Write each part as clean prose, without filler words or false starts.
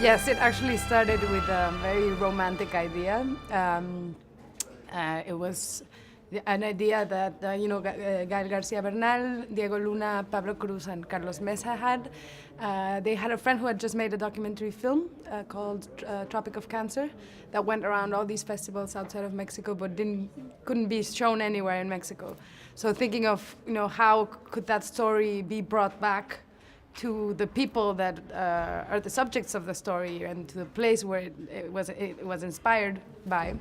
Yes, it actually started with a very romantic idea. It was an idea that Gael Garcia Bernal, Diego Luna, Pablo Cruz, and Carlos Mesa had. They had a friend who had just made a documentary film called Tropic of Cancer that went around all these festivals outside of Mexico, but couldn't be shown anywhere in Mexico. So thinking of how could that story be brought back to the people that are the subjects of the story and to the place where it was inspired by.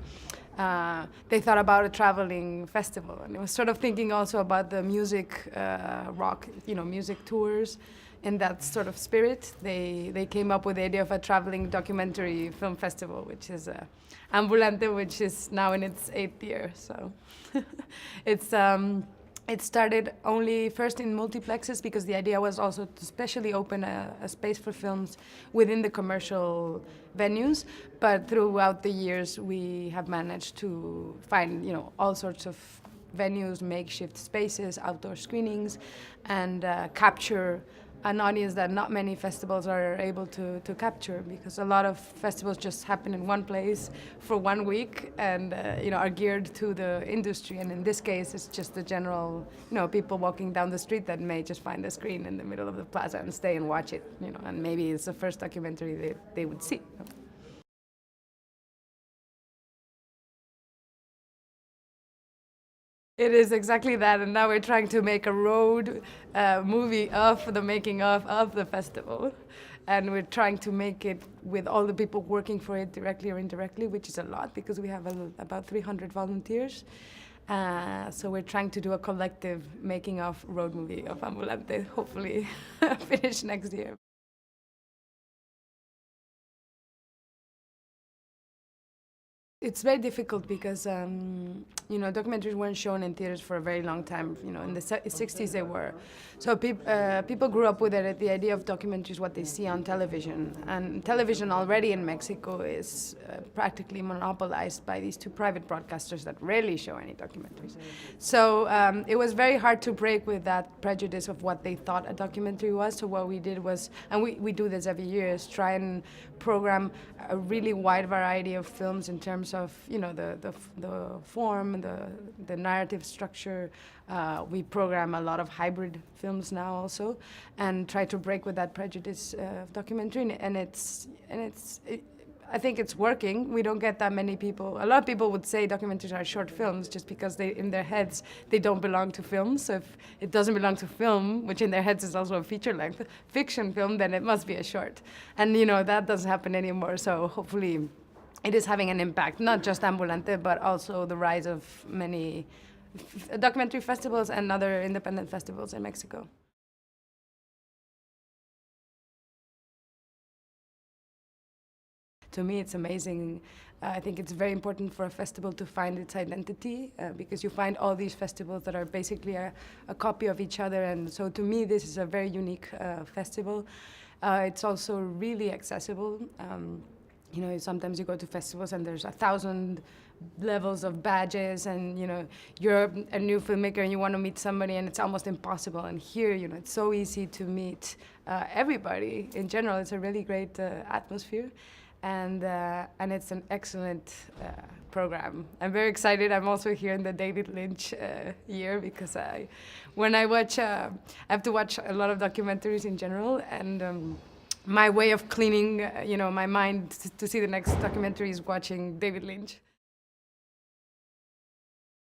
They thought about a traveling festival, and it was sort of thinking also about the music, rock, music tours. In that sort of spirit, they came up with the idea of a traveling documentary film festival, which is Ambulante, which is now in its 8th year. So it started only first in multiplexes because the idea was also to specially open a space for films within the commercial venues. But throughout the years, we have managed to find, all sorts of venues, makeshift spaces, outdoor screenings, and capture an audience that not many festivals are able to capture, because a lot of festivals just happen in one place for 1 week and are geared to the industry. And in this case, it's just the general, people walking down the street that may just find a screen in the middle of the plaza and stay and watch it, and maybe it's the first documentary they would see. It is exactly that, and now we're trying to make a road movie of the making of the festival, and we're trying to make it with all the people working for it directly or indirectly, which is a lot because we have about 300 volunteers. So we're trying to do a collective making of road movie of Ambulante, hopefully finish next year. It's very difficult because documentaries weren't shown in theaters for a very long time. In the 60s they were. So people grew up with it. The idea of documentaries, what they see on television, and television already in Mexico is practically monopolized by these two private broadcasters that rarely show any documentaries. So it was very hard to break with that prejudice of what they thought a documentary was. So what we did was, and we do this every year, is try and program a really wide variety of films in terms of the form, the narrative structure. We program a lot of hybrid films now also, and try to break with that prejudice of documentary. And I think it's working. We don't get that many people. A lot of people would say documentaries are short films just because in their heads they don't belong to film. So if it doesn't belong to film, which in their heads is also a feature-length fiction film, then it must be a short. And that doesn't happen anymore. So hopefully it is having an impact, not just Ambulante, but also the rise of many documentary festivals and other independent festivals in Mexico. To me, it's amazing. I think it's very important for a festival to find its identity because you find all these festivals that are basically a copy of each other. And so to me, this is a very unique festival. It's also really accessible. Sometimes you go to festivals and there's 1,000 levels of badges, and you're a new filmmaker and you want to meet somebody and it's almost impossible. And here, it's so easy to meet everybody. In general, it's a really great atmosphere. And it's an excellent program. I'm very excited. I'm also here in the David Lynch year because when I watch, I have to watch a lot of documentaries in general, and my way of cleaning, my mind to see the next documentary is watching David Lynch.